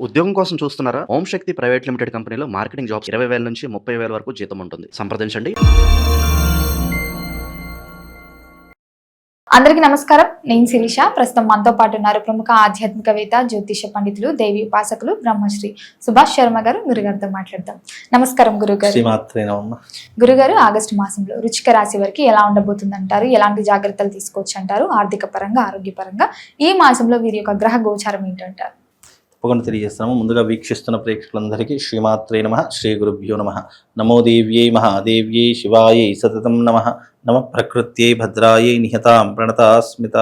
ఉద్యోగం కోసం చూస్తున్నారా? ఓం శక్తి ప్రైవేట్ లిమిటెడ్ కంపెనీలో మార్కెటింగ్ జాబ్స్ 20,000 నుంచి 30,000 వరకు జీతం ఉంటుంది. సంప్రదించండి. అందరికీ నమస్కారం. నేను శిరీష. ప్రస్తుతం మనతో పాటు ఉన్నారు ప్రముఖ ఆధ్యాత్మికవేత్త, జ్యోతిష పండితులు, దేవి ఉపాసకులు బ్రహ్మశ్రీ సుభాష్ శర్మ గారు. గురుగారితో మాట్లాడదాం. నమస్కారం గురుగారు. గురుగారు, ఆగస్టు మాసంలో వృశ్చిక రాశి వారికి ఎలా ఉండబోతుంది అంటారు? ఎలాంటి జాగ్రత్తలు తీసుకోవచ్చు అంటారు? ఆర్థిక పరంగా, ఆరోగ్యపరంగా ఈ మాసంలో వీరి యొక్క గ్రహ గోచారం ఏంటంటారు? తప్పకుండా తెలియజేస్తాము. ముందుగా వీక్షిస్తున్న ప్రేక్షకులందరికీ శ్రీమాత్రే నమః, శ్రీ గురుభ్యో నమః. నమో దేవ్యై మహాదేవ్యై శివాయై సతతం నమః. నమ ప్రకృత్యై భద్రాయై నిహతాం ప్రణతాస్మిత.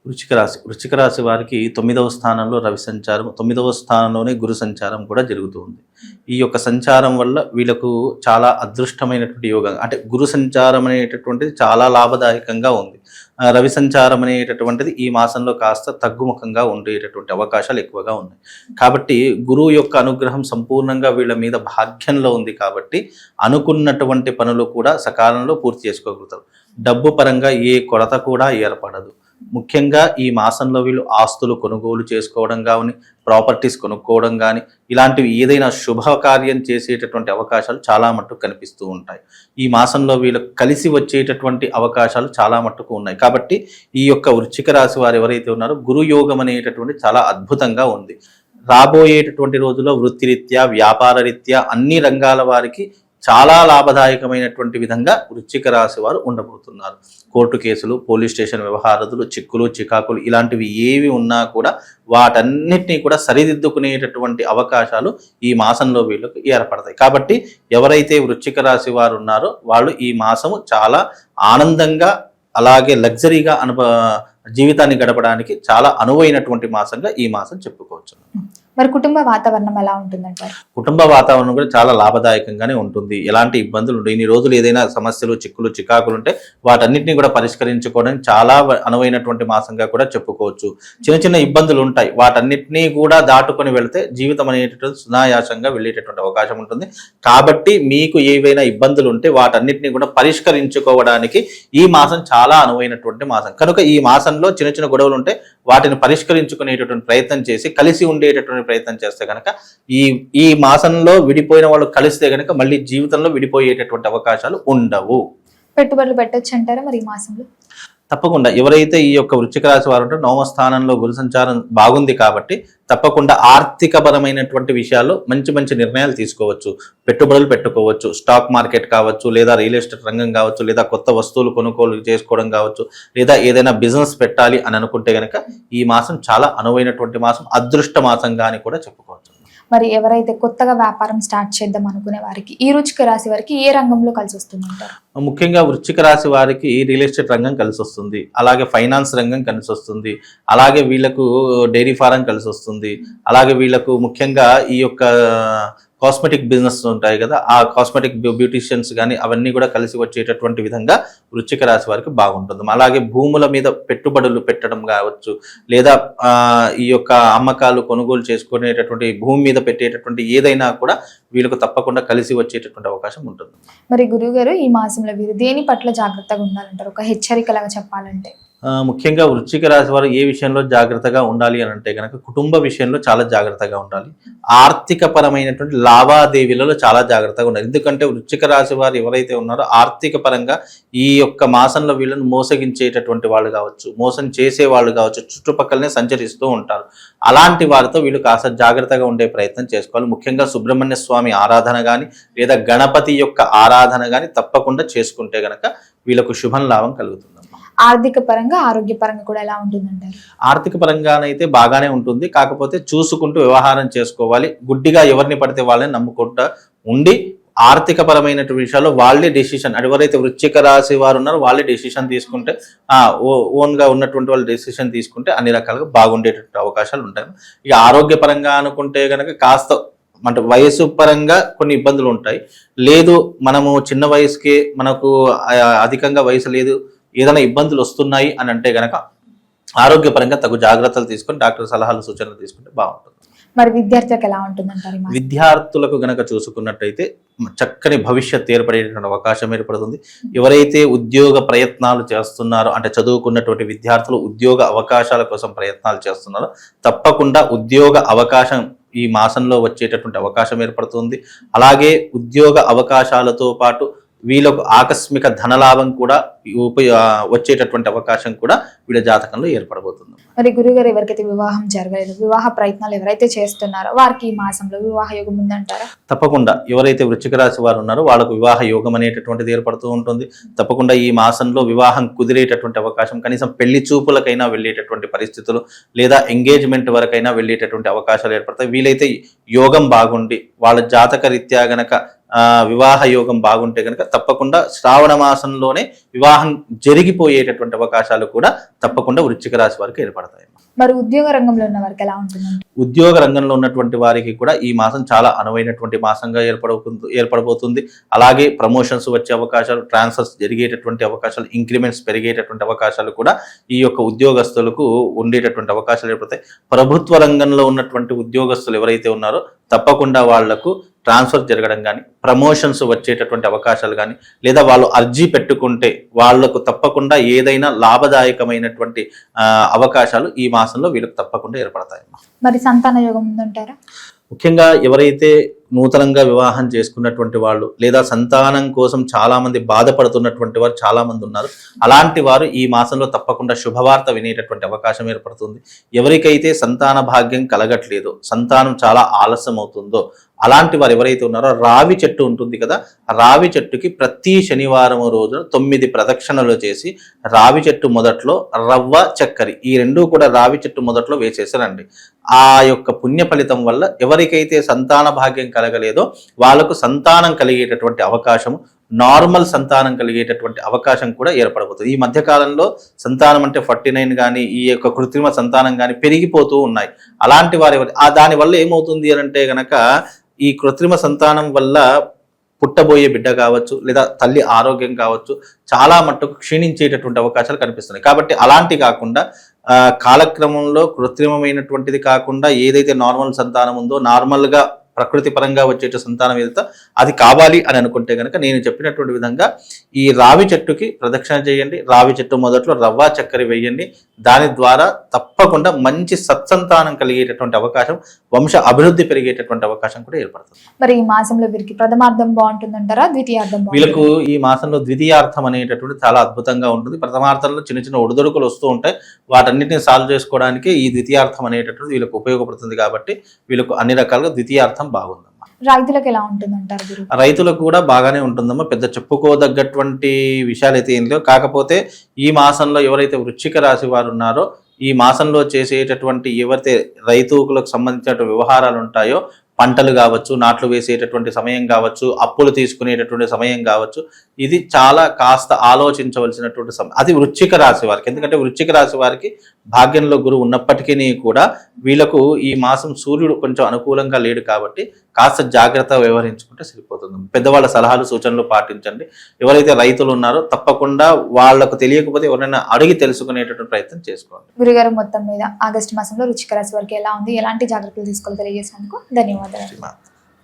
వృశ్చిక రాశి వారికి 9వ స్థానంలో రవి సంచారం, 9వ స్థానంలోనే గురు సంచారం కూడా జరుగుతుంది. ఈ యొక్క సంచారం వల్ల వీళ్ళకు చాలా అదృష్టమైనటువంటి యోగం, అంటే గురు సంచారం అనేటటువంటిది చాలా లాభదాయకంగా ఉంది. రవి సంచారం అనేటటువంటిది ఈ మాసంలో కాస్త తగ్గుముఖంగా ఉండేటటువంటి అవకాశాలు ఎక్కువగా ఉన్నాయి. కాబట్టి గురువు యొక్క అనుగ్రహం సంపూర్ణంగా వీళ్ళ మీద భాగ్యంలో ఉంది. కాబట్టి అనుకున్నటువంటి పనులు కూడా సకాలంలో పూర్తి చేసుకోగలుగుతారు. డబ్బు పరంగా ఏ కొరత కూడా ఏర్పడదు. ముఖ్యంగా ఈ మాసంలో వీళ్ళు ఆస్తులు కొనుగోలు చేసుకోవడం కానీ, ప్రాపర్టీస్ కొనుక్కోవడం కానీ, ఇలాంటివి ఏదైనా శుభకార్యం చేసేటటువంటి అవకాశాలు చాలా మట్టుకు కనిపిస్తూ ఉంటాయి. ఈ మాసంలో వీళ్ళకు కలిసి వచ్చేటటువంటి అవకాశాలు చాలా మట్టుకు ఉన్నాయి. కాబట్టి ఈ యొక్క వృశ్చిక రాశి వారు ఎవరైతే ఉన్నారో గురు యోగం అనేటటువంటి చాలా అద్భుతంగా ఉంది. రాబోయేటటువంటి రోజుల్లో వృత్తిరీత్యా, వ్యాపార రీత్యా అన్ని రంగాల వారికి చాలా లాభదాయకమైనటువంటి విధంగా వృశ్చిక రాశి వారు ఉండబోతున్నారు. కోర్టు కేసులు, పోలీస్ స్టేషన్ వ్యవహారాలు, చిక్కులు, చికాకులు ఇలాంటివి ఏవి ఉన్నా కూడా వాటన్నిటినీ కూడా సరిదిద్దుకునేటటువంటి అవకాశాలు ఈ మాసంలో వీళ్ళకు ఏర్పడతాయి. కాబట్టి ఎవరైతే వృశ్చిక రాశి వారు ఉన్నారో వాళ్ళు ఈ మాసము చాలా ఆనందంగా, అలాగే లగ్జరీగా జీవితాన్ని గడపడానికి చాలా అనువైనటువంటి మాసంగా ఈ మాసం చెప్పుకోవచ్చు. మరి కుటుంబ వాతావరణం ఎలా ఉంటుందంటారు? కుటుంబ వాతావరణం కూడా చాలా లాభదాయకంగానే ఉంటుంది. ఎలాంటి ఇబ్బందులు ఉంటాయి. ఇన్ని రోజులు ఏదైనా సమస్యలు, చిక్కులు, చికాకులు ఉంటే వాటన్నిటిని కూడా పరిష్కరించుకోవడానికి చాలా అనువైనటువంటి మాసంగా కూడా చెప్పుకోవచ్చు. చిన్న చిన్న ఇబ్బందులు ఉంటాయి, వాటన్నిటినీ కూడా దాటుకొని వెళితే జీవితం అనేటటువంటి సునాయాసంగా వెళ్ళేటటువంటి అవకాశం ఉంటుంది. కాబట్టి మీకు ఏవైనా ఇబ్బందులు ఉంటే వాటన్నిటిని కూడా పరిష్కరించుకోవడానికి ఈ మాసం చాలా అనువైనటువంటి మాసం. కనుక ఈ మాసంలో చిన్న చిన్న గొడవలు ఉంటే వాటిని పరిష్కరించుకునేటటువంటి ప్రయత్నం చేసి కలిసి ఉండేటటువంటి ప్రయత్నం చేస్తే కనుక ఈ మాసంలో విడిపోయిన వాళ్ళు కలిస్తే కనుక మళ్ళీ జీవితంలో విడిపోయేటటువంటి అవకాశాలు ఉండవు. పెట్టుబడులు పెట్టొచ్చు అంటారా మరి ఈ మాసంలో? తప్పకుండా. ఎవరైతే ఈ యొక్క వృశ్చిక రాశి వారు ఉంటారో 9వ స్థానంలో గురు సంచారం బాగుంది కాబట్టి తప్పకుండా ఆర్థికపరమైనటువంటి విషయాల్లో మంచి మంచి నిర్ణయాలు తీసుకోవచ్చు. పెట్టుబడులు పెట్టుకోవచ్చు. స్టాక్ మార్కెట్ కావచ్చు, లేదా రియల్ ఎస్టేట్ రంగం కావచ్చు, లేదా కొత్త వస్తువులు కొనుగోలు చేసుకోవడం కావచ్చు, లేదా ఏదైనా బిజినెస్ పెట్టాలి అని అనుకుంటే కనుక ఈ మాసం చాలా అనువైనటువంటి మాసం, అదృష్ట మాసంగా అని కూడా చెప్పుకోవచ్చు. మరి ఎవరైతే కొత్తగా వ్యాపారం స్టార్ట్ చేద్దాం అనుకునే వారికి, ఈ వృశ్చిక రాశి వారికి ఏ రంగంలో కలిసి వస్తుంది అంటారు? ముఖ్యంగా వృశ్చిక రాశి వారికి రియల్ ఎస్టేట్ రంగం కలిసి వస్తుంది, అలాగే ఫైనాన్స్ రంగం కలిసి వస్తుంది, అలాగే వీళ్ళకు డైరీ ఫారం కలిసి వస్తుంది, అలాగే వీళ్ళకు ముఖ్యంగా ఈ యొక్క కాస్మెటిక్ బిజినెస్ ఉంటాయి కదా, ఆ కాస్మెటిక్ బ్యూటిషియన్స్ కానీ అవన్నీ కూడా కలిసి వచ్చేటటువంటి విధంగా వృశ్చిక రాశి వారికి బాగుంటుంది. అలాగే భూముల మీద పెట్టుబడులు పెట్టడం కావచ్చు, లేదా ఈ యొక్క అమ్మకాలు కొనుగోలు చేసుకునేటటువంటి భూమి మీద పెట్టేటటువంటి ఏదైనా కూడా వీళ్ళకు తప్పకుండా కలిసి వచ్చేటటువంటి అవకాశం ఉంటుంది. మరి గురువు గారు, ఈ మాసంలో వీరు దేని పట్ల జాగ్రత్తగా ఉండాలంటారు? ఒక హెచ్చరికలాగా చెప్పాలంటే ముఖ్యంగా వృశ్చిక రాశి వారు ఏ విషయంలో జాగ్రత్తగా ఉండాలి అని అంటే కనుక కుటుంబ విషయంలో చాలా జాగ్రత్తగా ఉండాలి. ఆర్థిక పరమైనటువంటి లావాదేవీలలో చాలా జాగ్రత్తగా ఉండాలి. ఎందుకంటే వృశ్చిక రాశి వారు ఎవరైతే ఉన్నారో ఆర్థిక పరంగా ఈ యొక్క మాసంలో వీళ్ళను మోసగించేటటువంటి వాళ్ళు కావచ్చు, మోసం చేసే వాళ్ళు కావచ్చు, చుట్టుపక్కలనే సంచరిస్తూ ఉంటారు. అలాంటి వారితో వీళ్ళు కాస్త జాగ్రత్తగా ఉండే ప్రయత్నం చేసుకోవాలి. ముఖ్యంగా సుబ్రహ్మణ్య స్వామి ఆరాధన కానీ, లేదా గణపతి యొక్క ఆరాధన కానీ తప్పకుండా చేసుకుంటే గనక వీళ్ళకు శుభం లాభం కలుగుతుంది. ఆర్థిక పరంగా, ఆరోగ్య పరంగా కూడా ఎలా ఉంటుందంటారు? ఆర్థిక పరంగానైతే బాగానే ఉంటుంది. కాకపోతే చూసుకుంటూ వ్యవహారం చేసుకోవాలి. గుడ్డిగా ఎవరిని పడితే వాళ్ళని నమ్ముకుంటా ఉండి ఆర్థిక పరమైన విషయాల్లో వాళ్ళే డెసిషన్, ఎవరైతే వృశ్చిక రాశి వారు ఉన్నారో వాళ్ళే డెసిషన్ తీసుకుంటే, ఓన్గా ఉన్నటువంటి వాళ్ళు డెసిషన్ తీసుకుంటే అన్ని రకాలుగా బాగుండేటటువంటి అవకాశాలు ఉంటాయి. ఇక ఆరోగ్యపరంగా అనుకుంటే కనుక కాస్త అంటే వయసు పరంగా కొన్ని ఇబ్బందులు ఉంటాయి. లేదు మనము చిన్న వయసుకే, మనకు అధికంగా వయసు లేదు, ఏదైనా ఇబ్బందులు వస్తున్నాయి అని అంటే గనక ఆరోగ్యపరంగా తగు జాగ్రత్తలు తీసుకొని డాక్టర్ సలహాలు, సూచనలు తీసుకుంటే బాగుంటుంది. మరి విద్యార్థులకు ఎలా ఉంటుందంటారు ఈ మాసం? విద్యార్థులకు గనక చూసుకున్నట్టయితే చక్కని భవిష్యత్ ఏర్పడేటువంటి అవకాశం ఏర్పడుతుంది. ఎవరైతే ఉద్యోగ ప్రయత్నాలు చేస్తున్నారో, అంటే చదువుకున్నటువంటి విద్యార్థులు ఉద్యోగ అవకాశాల కోసం ప్రయత్నాలు చేస్తున్నారో, తప్పకుండా ఉద్యోగ అవకాశం ఈ మాసంలో వచ్చేటటువంటి అవకాశం ఏర్పడుతుంది. అలాగే ఉద్యోగ అవకాశాలతో పాటు వీళ్ళకు ఆకస్మిక ధనలాభం కూడా వచ్చేటటువంటి అవకాశం కూడా వీళ్ళ జాతకంలో ఏర్పడబోతుంది. మరి గురుగారు, ఎవరికైతే వివాహం జరగలేదు, వివాహ ప్రయత్నాలు ఎవరైతే చేస్తున్నారో వారికి ఈ మాసంలో వివాహ యోగం ఉందంటారా? తప్పకుండా ఎవరైతే వృశ్చిక రాశి వారు ఉన్నారో వాళ్ళకు వివాహ యోగం అనేటటువంటిది ఏర్పడుతూ ఉంటుంది. తప్పకుండా ఈ మాసంలో వివాహం కుదిరేటటువంటి అవకాశం, కనీసం పెళ్లి చూపులకైనా వెళ్ళేటటువంటి పరిస్థితులు లేదా ఎంగేజ్మెంట్ వరకైనా వెళ్ళేటటువంటి అవకాశాలు ఏర్పడతాయి. వీలైతే యోగం బాగుండి వాళ్ళ జాతక రీత్యా గనక వివాహ యోగం బాగుంటే కనుక తప్పకుండా శ్రావణ మాసంలోనే వివాహం జరిగిపోయేటటువంటి అవకాశాలు కూడా తప్పకుండా వృశ్చిక రాశి వారికి ఏర్పడతాయి. మరి ఉద్యోగ రంగంలో ఉన్న వారికి ఎలా ఉంటుంది? ఉద్యోగ రంగంలో ఉన్నటువంటి వారికి కూడా ఈ మాసం చాలా అనువైనటువంటి మాసంగా ఏర్పడబోతుంది. అలాగే ప్రమోషన్స్ వచ్చే అవకాశాలు, ట్రాన్స్ఫర్స్ జరిగేటటువంటి అవకాశాలు, ఇంక్రిమెంట్స్ పెరిగేటటువంటి అవకాశాలు కూడా ఈ యొక్క ఉద్యోగస్తులకు ఉండేటటువంటి అవకాశాలు ఏర్పడతాయి. ప్రభుత్వ రంగంలో ఉన్నటువంటి ఉద్యోగస్తులు ఎవరైతే ఉన్నారో తప్పకుండా వాళ్లకు ట్రాన్స్ఫర్ జరగడం కానీ, ప్రమోషన్స్ వచ్చేటటువంటి అవకాశాలు కానీ, లేదా వాళ్ళు అర్జీ పెట్టుకుంటే వాళ్లకు తప్పకుండా ఏదైనా లాభదాయకమైనటువంటి అవకాశాలు ఈ మాసంలో వీళ్ళకి తప్పకుండా ఏర్పడతాయి. మరి సంతాన యోగం ఉందంటారా? ముఖ్యంగా ఎవరైతే నూతనంగా వివాహం చేసుకున్నటువంటి వాళ్ళు లేదా సంతానం కోసం చాలా మంది బాధపడుతున్నటువంటి వారు చాలా మంది ఉన్నారు. అలాంటి వారు ఈ మాసంలో తప్పకుండా శుభవార్త వినేటటువంటి అవకాశం ఏర్పడుతుంది. ఎవరికైతే సంతాన భాగ్యం కలగట్లేదో, సంతానం చాలా ఆలస్యం అవుతుందో, అలాంటి వారు ఎవరైతే ఉన్నారో రావి చెట్టు ఉంటుంది కదా, రావి చెట్టుకి ప్రతి శనివారం రోజున 9 ప్రదక్షిణలు చేసి రావి చెట్టు మొదట్లో రవ్వ చక్కెర ఈ రెండూ కూడా రావి చెట్టు మొదట్లో వేసేసారండి. ఆ యొక్క పుణ్య ఫలితం వల్ల ఎవరికైతే సంతాన భాగ్యం కలగలేదో వాళ్ళకు సంతానం కలిగేటటువంటి అవకాశం, నార్మల్ సంతానం కలిగేటటువంటి అవకాశం కూడా ఏర్పడబోతుంది. ఈ మధ్యకాలంలో సంతానం అంటే 49 కానీ ఈ యొక్క కృత్రిమ సంతానం కానీ పెరిగిపోతూ ఉన్నాయి. అలాంటి వారి దానివల్ల ఏమవుతుంది అని అంటే గనక ఈ కృత్రిమ సంతానం వల్ల పుట్టబోయే బిడ్డ కావచ్చు లేదా తల్లి ఆరోగ్యం కావచ్చు చాలా మట్టుకు క్షీణించేటటువంటి అవకాశాలు కనిపిస్తున్నాయి. కాబట్టి అలాంటి కాకుండా కాలక్రమంలో కృత్రిమమైనటువంటిది కాకుండా ఏదైతే నార్మల్ సంతానం ఉందో, నార్మల్గా ప్రకృతి పరంగా వచ్చేట సంతానం ఏదైతే అది కావాలి అని అనుకుంటే కనుక నేను చెప్పినటువంటి విధంగా ఈ రావి చెట్టుకి ప్రదక్షిణ చేయండి. రావి చెట్టు మొదట్లో రవ్వ చక్కెర వేయండి. దాని ద్వారా తప్పకుండా మంచి సత్సంతానం కలిగేటటువంటి అవకాశం, వంశ అభివృద్ధి పెరిగేటటువంటి అవకాశం కూడా ఏర్పడుతుంది. మరి ఈ మాసంలో వీరికి ప్రథమార్థం బాగుంటుందంటారా, ద్వితీయార్థం? వీళ్ళకు ఈ మాసంలో ద్వితీయార్థం అనేటటువంటి చాలా అద్భుతంగా ఉంటుంది. ప్రథమార్థంలో చిన్న చిన్న ఒడిదొడుకులు వస్తూ ఉంటాయి. వాటన్నిటిని సాల్వ్ చేసుకోవడానికి ఈ ద్వితీయార్థం అనేటటువంటి వీళ్ళకు ఉపయోగపడుతుంది. కాబట్టి వీళ్ళకు అన్ని రకాలుగా ద్వితీయార్థం బాగుందమ్మా. రైతులకు ఎలా ఉంటుందంటారు గురు? రైతులకు కూడా బాగానే ఉంటుందమ్మా. పెద్ద చెప్పుకోదగ్గటువంటి విషయాలు అయితే ఏం లేవు. కాకపోతే ఈ మాసంలో ఎవరైతే వృశ్చిక రాశి వారు ఉన్నారో ఈ మాసంలో చేసేటటువంటి ఎవరైతే రైతులకు సంబంధించిన వ్యవహారాలు ఉంటాయో, పంటలు కావచ్చు, నాట్లు వేసేటటువంటి సమయం కావచ్చు, అప్పులు తీసుకునేటటువంటి సమయం కావచ్చు, ఇది చాలా కాస్త ఆలోచించవలసినటువంటి సమయం. అది వృశ్చిక రాశి వారికి. ఎందుకంటే వృశ్చిక రాశి వారికి భాగ్యంలో గురువు ఉన్నప్పటికీ కూడా వీళ్ళకు ఈ మాసం సూర్యుడు కొంచెం అనుకూలంగా లేడు కాబట్టి కాస్త జాగ్రత్త వ్యవహరించుకుంటే సరిపోతుంది. పెద్దవాళ్ళ సలహాలు సూచనలు పాటించండి. ఎవరైతే రైతులు ఉన్నారో తప్పకుండా వాళ్లకు తెలియకపోతే ఎవరైనా అడిగి తెలుసుకునేటటువంటి ప్రయత్నం చేసుకోండి. గురుగారు, మొత్తం మీద ఆగస్టు మాసంలో వృశ్చిక రాశి వారికి ఎలా ఉంది, ఎలాంటి జాగ్రత్తలు తీసుకోవాలో తెలియజేసినందుకు ధన్యవాదాలు.